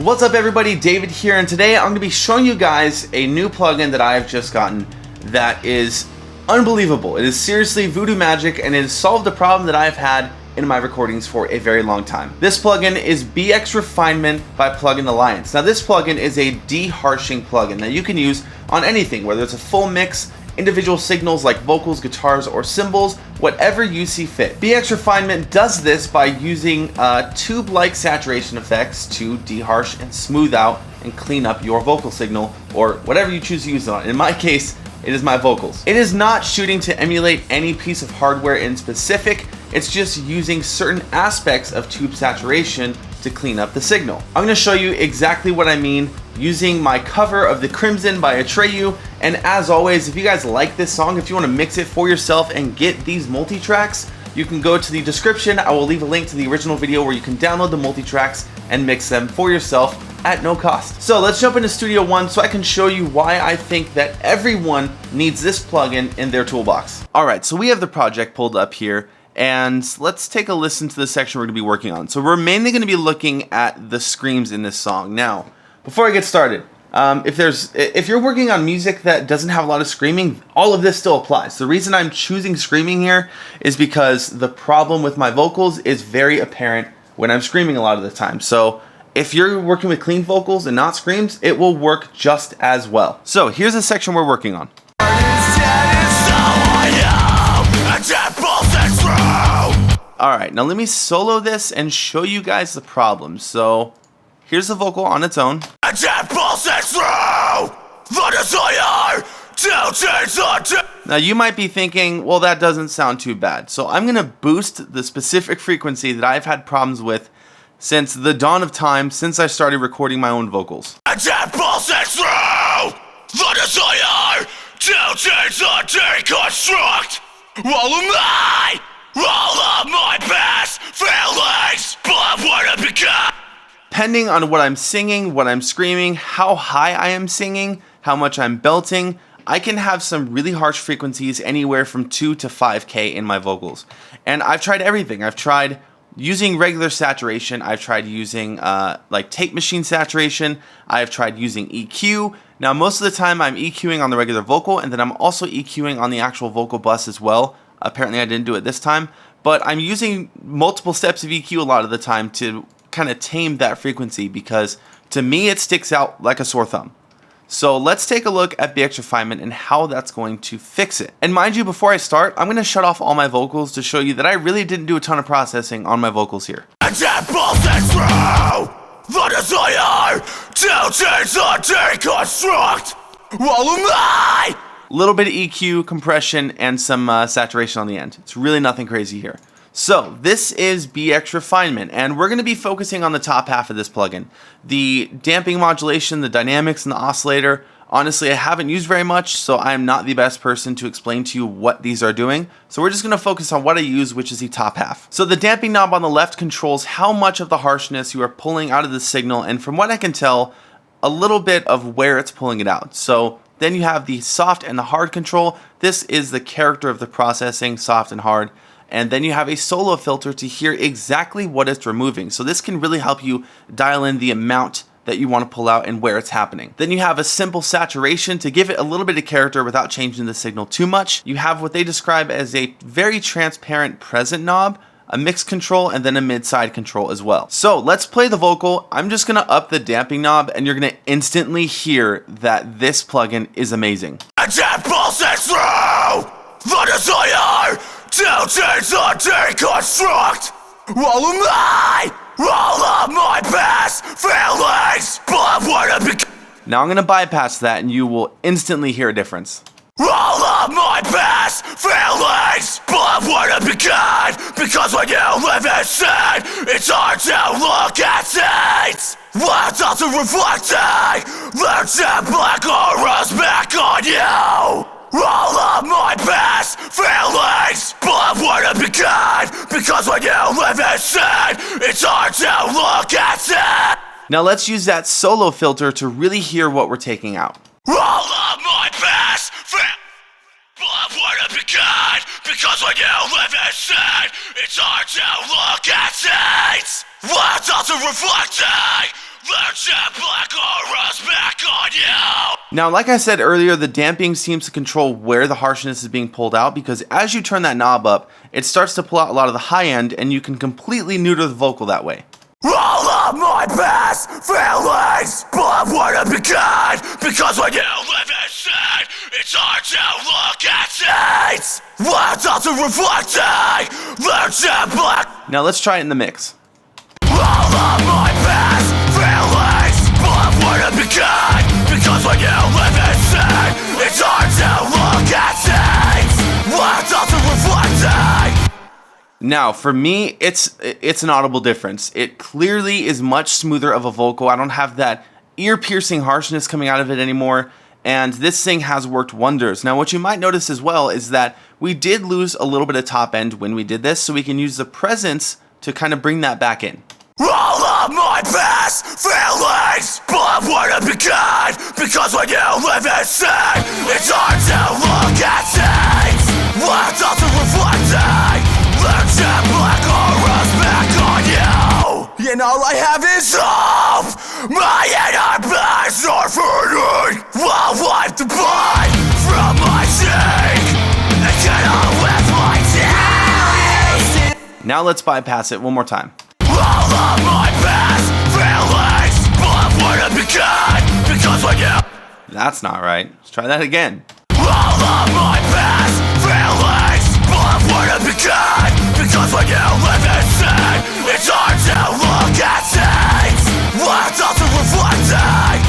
What's up everybody, David here, and today I'm going to be showing you guys a new plugin that I have just gotten that is unbelievable. It is seriously voodoo magic, and it has solved a problem that I've had in my recordings for a very long time. This plugin is BX Refinement by Plugin Alliance. Now this plugin is a de-harshing plugin that you can use on anything, whether it's a full mix, individual signals like vocals, guitars, or cymbals, whatever you see fit. BX Refinement does this by using tube-like saturation effects to de-harsh and smooth out and clean up your vocal signal, or whatever you choose to use it on. In my case, it is my vocals. It is not shooting to emulate any piece of hardware in specific, it's just using certain aspects of tube saturation to clean up the signal. I'm going to show you exactly what I mean using my cover of The Crimson by Atreyu, and as always, if you guys like this song, if you want to mix it for yourself and get these multi-tracks, you can go to the description. I will leave a link to the original video where you can download the multi-tracks and mix them for yourself at no cost. So let's jump into Studio One so I can show you why I think that everyone needs this plugin in their toolbox. Alright, so we have the project pulled up here, and let's take a listen to the section we're going to be working on. So we're mainly going to be looking at the screams in this song. Now, before I get started, if you're working on music that doesn't have a lot of screaming, all of this still applies. The reason I'm choosing screaming here is because the problem with my vocals is very apparent when I'm screaming a lot of the time. So if you're working with clean vocals and not screams, it will work just as well. So here's the section we're working on. Alright, now let me solo this and show you guys the problem. So here's the vocal on its own. Now you might be thinking, well, that doesn't sound too bad. So I'm going to boost the specific frequency that I've had problems with since the dawn of time, since I started recording my own vocals. Depending on what I'm singing, what I'm screaming, how high I am singing, how much I'm belting, I can have some really harsh frequencies anywhere from 2 to 5K in my vocals. And I've tried everything. I've tried using regular saturation, I've tried using like tape machine saturation, I've tried using EQ. Now most of the time I'm EQing on the regular vocal, and then I'm also EQing on the actual vocal bus as well. Apparently I didn't do it this time, but I'm using multiple steps of EQ a lot of the time to kind of tame that frequency, because to me it sticks out like a sore thumb. So let's take a look at BX Refinement and how that's going to fix it. And mind you, before I start, I'm going to shut off all my vocals to show you that I really didn't do a ton of processing on my vocals here. Little bit of EQ, compression, and some saturation on the end. It's really nothing crazy here. So this is BX Refinement, and we're going to be focusing on the top half of this plugin. The damping modulation, the dynamics, and the oscillator, honestly I haven't used very much, so I'm not the best person to explain to you what these are doing. So we're just going to focus on what I use, which is the top half. So the damping knob on the left controls how much of the harshness you are pulling out of the signal, and from what I can tell, a little bit of where it's pulling it out. So then you have the soft and the hard control. This is the character of the processing, soft and hard. And then you have a solo filter to hear exactly what it's removing. So this can really help you dial in the amount that you want to pull out and where it's happening. Then you have a simple saturation to give it a little bit of character without changing the signal too much. You have what they describe as a very transparent present knob, a mix control, and then a mid-side control as well. So let's play the vocal. I'm just going to up the damping knob, and you're going to instantly hear that this plugin is amazing. Now I'm going to bypass that, and you will instantly hear a difference. All of my past feelings, but where to begin? Because when you live in sin, it's hard to look at it. What does it reflecting? There's a black auras back on you. All of my past feelings, but where to begin? Because when you live in sin, it's hard to look at it. Now let's use that solo filter to really hear what we're taking out. All of my past but where to begin? Because when you live in sin, it's hard to look at it. What does it reflecting? Now, like I said earlier, the damping seems to control where the harshness is being pulled out, because as you turn that knob up, it starts to pull out a lot of the high end, and you can completely neuter the vocal that way. All of my past feelings, but I wanna be good, because when you live in sin, it's hard to look at things. Words also reflecting, they're black. Now let's try it in the mix. All of my past feelings, but I wanna be good, because when you live in sin, it's hard to look at things. Words also reflecting. Now, for me, it's an audible difference. It clearly is much smoother of a vocal. I don't have that ear-piercing harshness coming out of it anymore, and this thing has worked wonders. Now, what you might notice as well is that we did lose a little bit of top end when we did this, so we can use the presence to kind of bring that back in. All of my past feelings, but I wanna be good, because when you live in sin, it's hard to look at things. Words also reflecting, they're black auras back on you. And all I have is hope. My enemies are fading. I'll wipe the blood from my cheek and get on with my days. Now let's bypass it one more time. All of my past feelings, but I wanna be good, because when you... That's not right. Let's try that again. All of my past feelings, but I wanna be good, because when you live in sin, it's hard to look at things. Words also reflecting.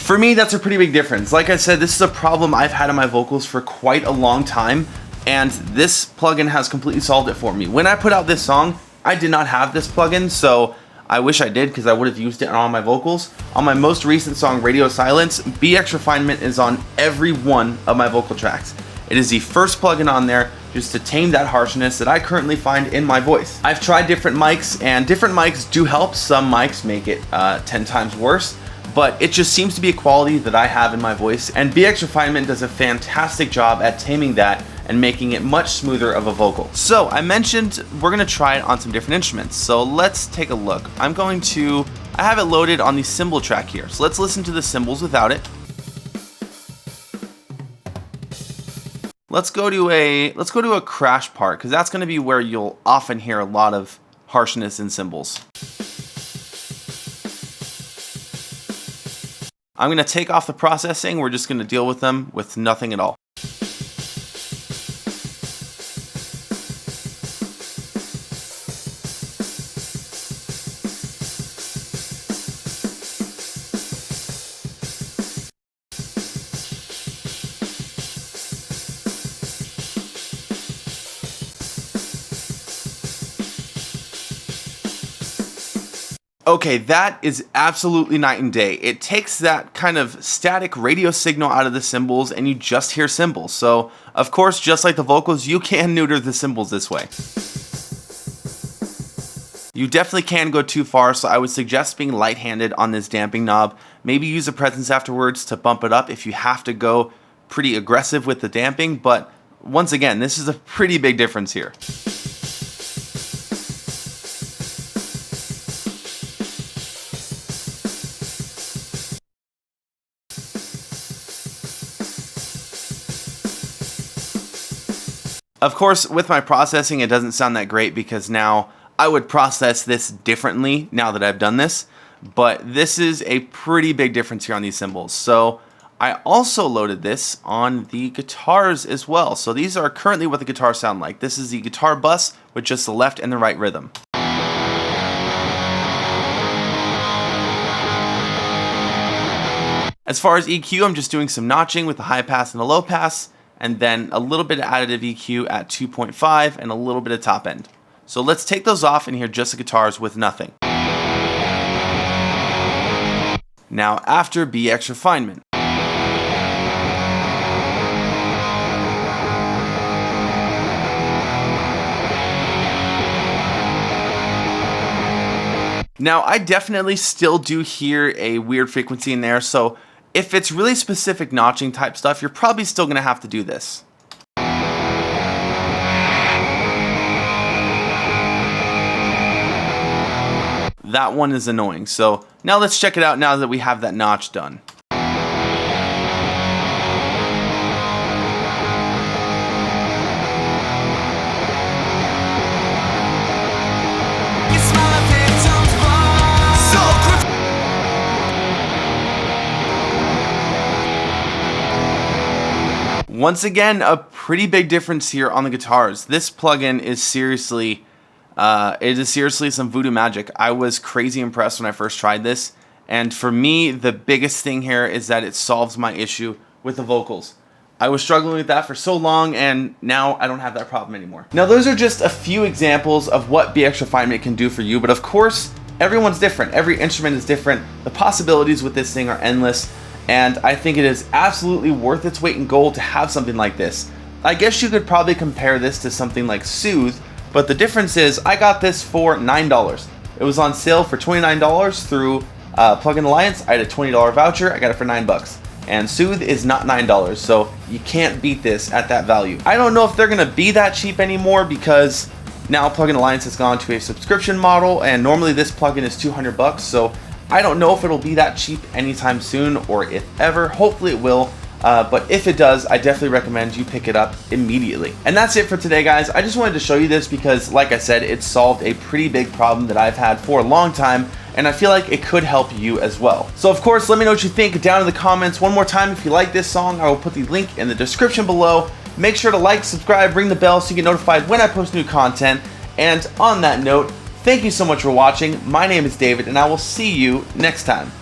For me, that's a pretty big difference. Like I said, this is a problem I've had in my vocals for quite a long time, and this plugin has completely solved it for me. When I put out this song, I did not have this plugin, so I wish I did, because I would have used it on all my vocals. On my most recent song, Radio Silence, BX Refinement is on every one of my vocal tracks. It is the first plugin on there just to tame that harshness that I currently find in my voice. I've tried different mics, and different mics do help. Some mics make it 10 times worse, but it just seems to be a quality that I have in my voice, and BX Refinement does a fantastic job at taming that and making it much smoother of a vocal. So I mentioned we're gonna try it on some different instruments, so let's take a look. I have it loaded on the cymbal track here, so let's listen to the cymbals without it. Let's go to a crash part, because that's gonna be where you'll often hear a lot of harshness in cymbals. I'm gonna take off the processing. We're just gonna deal with them with nothing at all. Okay, that is absolutely night and day. It takes that kind of static radio signal out of the cymbals and you just hear cymbals. So, of course, just like the vocals, you can neuter the cymbals this way. You definitely can go too far, so I would suggest being light-handed on this damping knob. Maybe use a presence afterwards to bump it up if you have to go pretty aggressive with the damping, but once again, this is a pretty big difference here. Of course, with my processing, it doesn't sound that great because now I would process this differently now that I've done this, but this is a pretty big difference here on these cymbals. So I also loaded this on the guitars as well. So these are currently what the guitars sound like. This is the guitar bus with just the left and the right rhythm. As far as EQ, I'm just doing some notching with the high pass and the low pass, and then a little bit of additive EQ at 2.5 and a little bit of top end. So let's take those off and hear just the guitars with nothing. Now after BX Refinement. Now I definitely still do hear a weird frequency in there, so if it's really specific notching type stuff, you're probably still gonna have to do this. That one is annoying, so Now let's check it out now that we have that notch done. Once again, a pretty big difference here on the guitars. This plugin is seriously, some voodoo magic. I was crazy impressed when I first tried this, and for me, the biggest thing here is that it solves my issue with the vocals. I was struggling with that for so long, and now I don't have that problem anymore. Now, those are just a few examples of what BX Refinement can do for you, but of course, everyone's different. Every instrument is different. The possibilities with this thing are endless. And I think it is absolutely worth its weight in gold to have something like this. I guess you could probably compare this to something like Soothe, but the difference is I got this for $9. It was on sale for $29 through Plugin Alliance. I had a $20 voucher. I got it for $9. And Soothe is not $9, so you can't beat this at that value. I don't know if they're gonna be that cheap anymore because now Plugin Alliance has gone to a subscription model, and normally this plugin is $200, so I don't know if it'll be that cheap anytime soon or if ever. Hopefully it will, but if it does, I definitely recommend you pick it up immediately. And that's it for today, guys. I just wanted to show you this because, like I said, it solved a pretty big problem that I've had for a long time, and I feel like it could help you as well. So of course, let me know what you think down in the comments. One more time, if you like this song, I will put the link in the description below. Make sure to like, subscribe, ring the bell so you get notified when I post new content. And on that note, thank you so much for watching. My name is David, and I will see you next time.